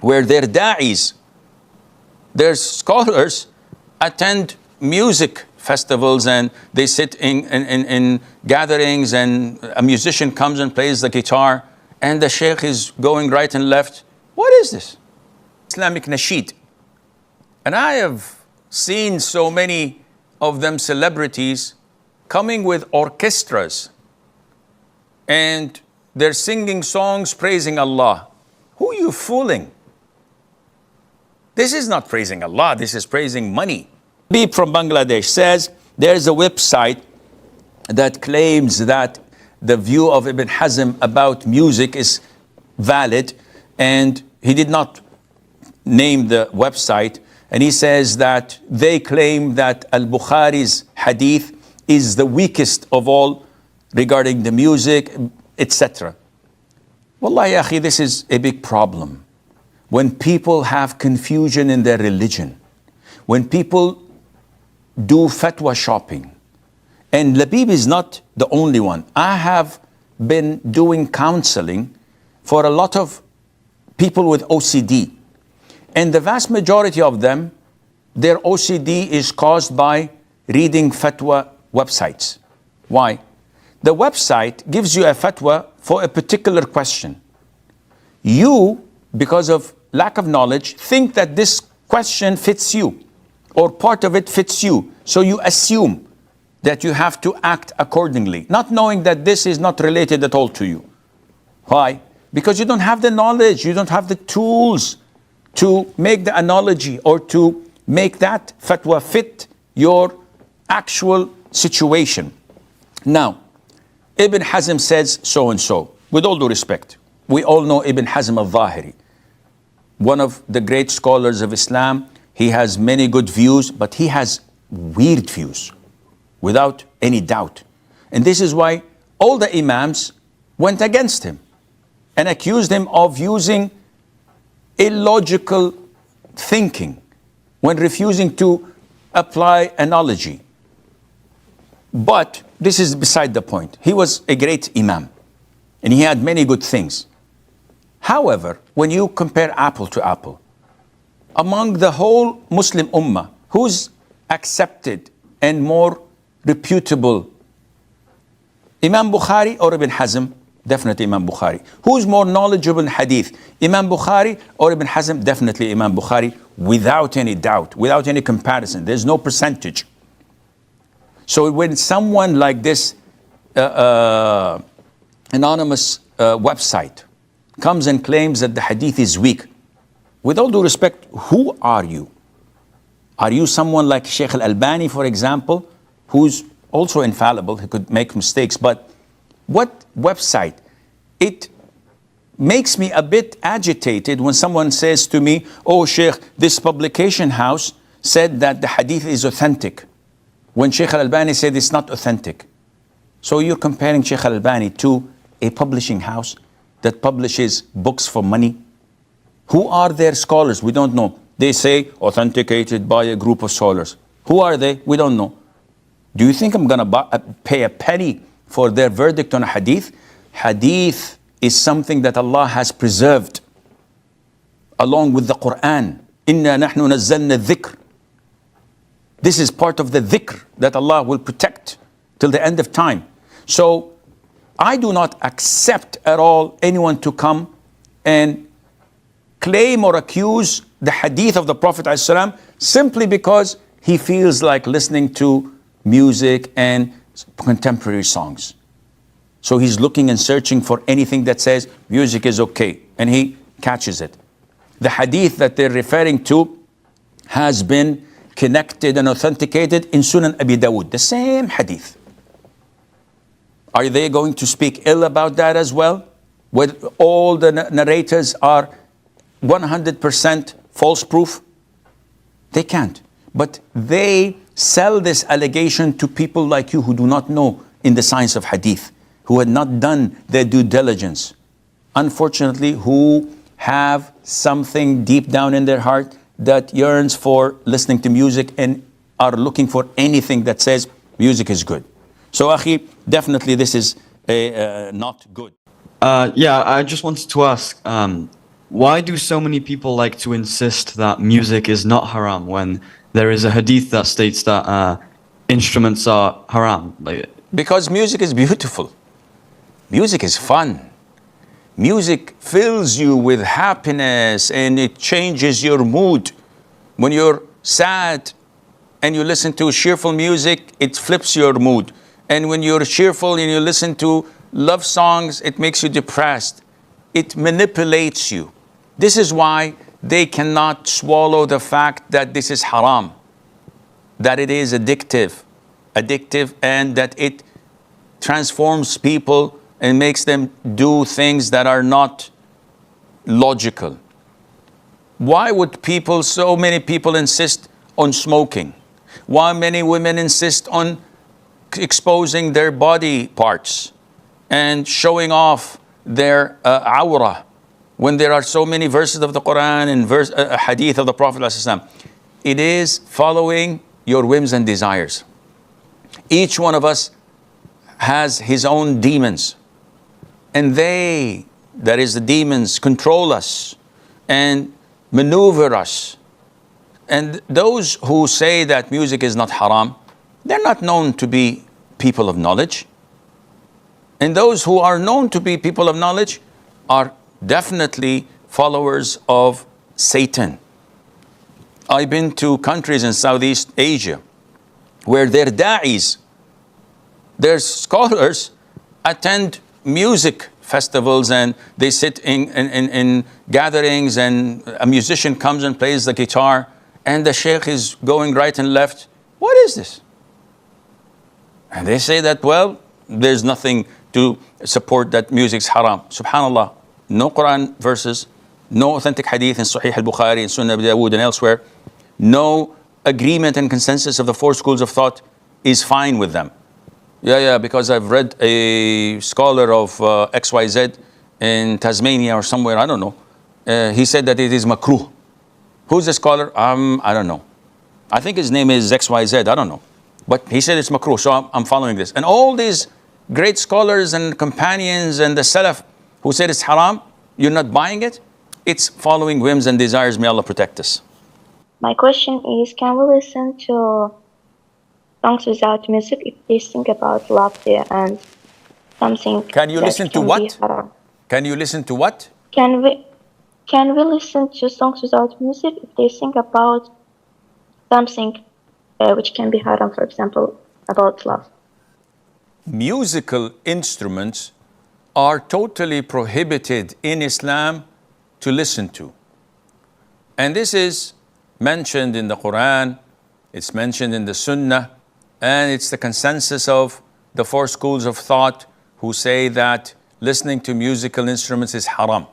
where their da'is, their scholars, attend music festivals and they sit in gatherings, and a musician comes and plays the guitar and the sheikh is going right and left. What is this? Islamic nasheed. And I have seen so many of them celebrities coming with orchestras and they're singing songs praising Allah. Who are you fooling? This is not praising Allah, this is praising money. Beep from Bangladesh says there's a website that claims that the view of Ibn Hazm about music is valid, and he did not name the website, and he says that they claim that Al-Bukhari's hadith is the weakest of all regarding the music, etc. Wallahi, akhi, this is a big problem. When people have confusion in their religion, when people do fatwa shopping, and Labib is not the only one. I have been doing counseling for a lot of people with OCD, and the vast majority of them, their OCD is caused by reading fatwa websites. Why? The website gives you a fatwa for a particular question. You, because of lack of knowledge, think that this question fits you, or part of it fits you. So you assume that you have to act accordingly, not knowing that this is not related at all to you. Why? Because you don't have the knowledge, you don't have the tools to make the analogy or to make that fatwa fit your actual situation. Now, Ibn Hazm says so and so. With all due respect, we all know Ibn Hazm al-Zahiri, one of the great scholars of Islam. He has many good views, but he has weird views, without any doubt. And this is why all the imams went against him and accused him of using illogical thinking when refusing to apply analogy. But this is beside the point. He was a great imam and he had many good things. However, when you compare apple to apple, among the whole Muslim ummah, who's accepted and more reputable, Imam Bukhari or Ibn Hazm? Definitely Imam Bukhari. Who's more knowledgeable in hadith, Imam Bukhari or Ibn Hazm? Definitely Imam Bukhari, without any doubt, without any comparison. There's no percentage. So when someone like this anonymous website comes and claims that the hadith is weak, with all due respect, who are you? Are you someone like Sheikh Al-Albani, for example, who's also infallible? He could make mistakes, but what website? It makes me a bit agitated when someone says to me, oh Sheikh, this publication house said that the hadith is authentic, when Sheikh Al-Albani said it's not authentic. So you're comparing Sheikh Al-Albani to a publishing house that publishes books for money? Who are their scholars? We don't know. They say authenticated by a group of scholars. Who are they? We don't know. Do you think I'm going to pay a penny for their verdict on a hadith? Hadith is something that Allah has preserved along with the Qur'an. Inna nahnu nazzalna dhikr. This is part of the dhikr that Allah will protect till the end of time. So I do not accept at all anyone to come and claim or accuse the hadith of the Prophet ﷺ simply because he feels like listening to music and contemporary songs. So he's looking and searching for anything that says music is okay, and he catches it. The hadith that they're referring to has been connected and authenticated in Sunan Abi Dawud, the same hadith. Are they going to speak ill about that as well? Where all the narrators are 100% false proof? They can't. But they sell this allegation to people like you who do not know in the science of hadith, who had not done their due diligence. Unfortunately, who have something deep down in their heart that yearns for listening to music and are looking for anything that says music is good. So, akhi, definitely this is not good. Yeah, I just wanted to ask, Why do so many people like to insist that music is not haram when there is a hadith that states that instruments are haram? Because music is beautiful. Music is fun. Music fills you with happiness and it changes your mood. When you're sad and you listen to cheerful music, it flips your mood. And when you're cheerful and you listen to love songs, it makes you depressed. It manipulates you. This is why they cannot swallow the fact that this is haram, that it is addictive, and that it transforms people and makes them do things that are not logical. Why would so many people insist on smoking? Why many women insist on exposing their body parts and showing off their awrah, when there are so many verses of the Qur'an and hadith of the Prophet ﷺ? It is following your whims and desires. Each one of us has his own demons, and that is the demons, control us and maneuver us. And those who say that music is not haram, they're not known to be people of knowledge. And those who are known to be people of knowledge are definitely followers of Satan. I've been to countries in Southeast Asia where their da'is, their scholars, attend music festivals and they sit in gatherings, and a musician comes and plays the guitar and the sheikh is going right and left. What is this? And they say that, well, there's nothing to support that music's haram. Subhanallah, no Quran verses, no authentic hadith in Sahih al-Bukhari and Sunnah Abu Dawood and elsewhere, no agreement and consensus of the four schools of thought is fine with them. Yeah, because I've read a scholar of XYZ in Tasmania or somewhere, I don't know. He said that it is makruh. Who's the scholar? I don't know. I think his name is XYZ, I don't know. But he said it's makruh, so I'm following this. And all these great scholars and companions and the Salaf who said it's haram, you're not buying it? It's following whims and desires. May Allah protect us. My question is, can we listen to songs without music if they sing about love there and something? Can you listen to what? Can you listen to what? Can we listen to songs without music if they sing about something which can be haram, for example, about love? Musical instruments are totally prohibited in Islam to listen to. And this is mentioned in the Qur'an, it's mentioned in the Sunnah, and it's the consensus of the four schools of thought who say that listening to musical instruments is haram.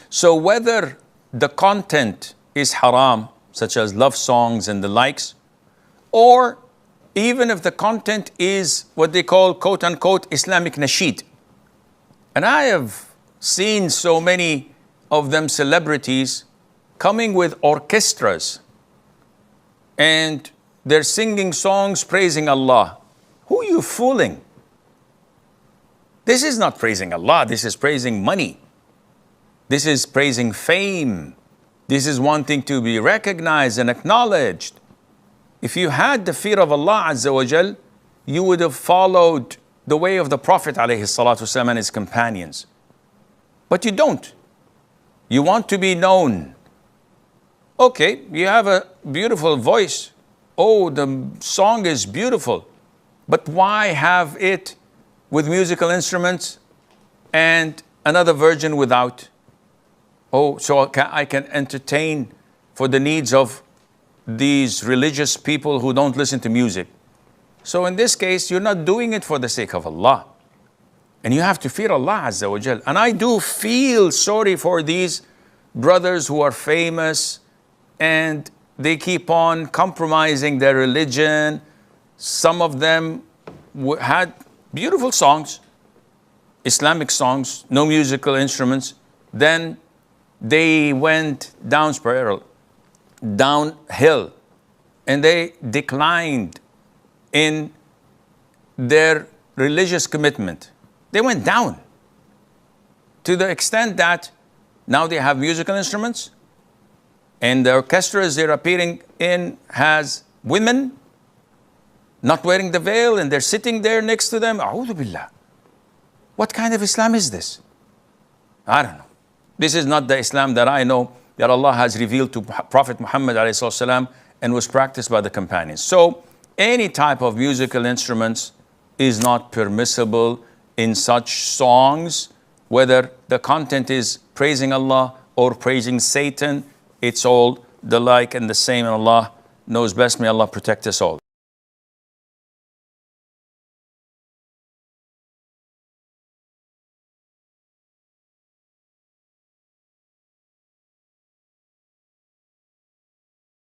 So whether the content is haram, such as love songs and the likes, or even if the content is what they call quote unquote Islamic nasheed. And I have seen so many of them celebrities coming with orchestras and they're singing songs praising Allah. Who are you fooling? This is not praising Allah, this is praising money. This is praising fame. This is wanting to be recognized and acknowledged. If you had the fear of Allah Azza wa Jal, you would have followed the way of the Prophet alayhi salatu wasalam and his companions. But you don't. You want to be known. Okay, you have a beautiful voice. Oh, the song is beautiful. But why have it with musical instruments and another version without? Oh, so I can entertain for the needs of these religious people who don't listen to music. So in this case, you're not doing it for the sake of Allah. And you have to fear Allah Azza wa Jal. And I do feel sorry for these brothers who are famous and they keep on compromising their religion. Some of them had beautiful songs, Islamic songs, no musical instruments. Then they went downhill and they declined in their religious commitment. They went down to the extent that Now they have musical instruments, and the orchestras they're appearing in has women not wearing the veil, and they're sitting there next to them. A'udhu billah. What kind of Islam is this? I don't know. This is not the Islam that I know that Allah has revealed to Prophet Muhammad ﷺ and was practiced by the companions. So any type of musical instruments is not permissible in such songs, whether the content is praising Allah or praising Satan. It's all the like and the same, and Allah knows best. May Allah protect us all.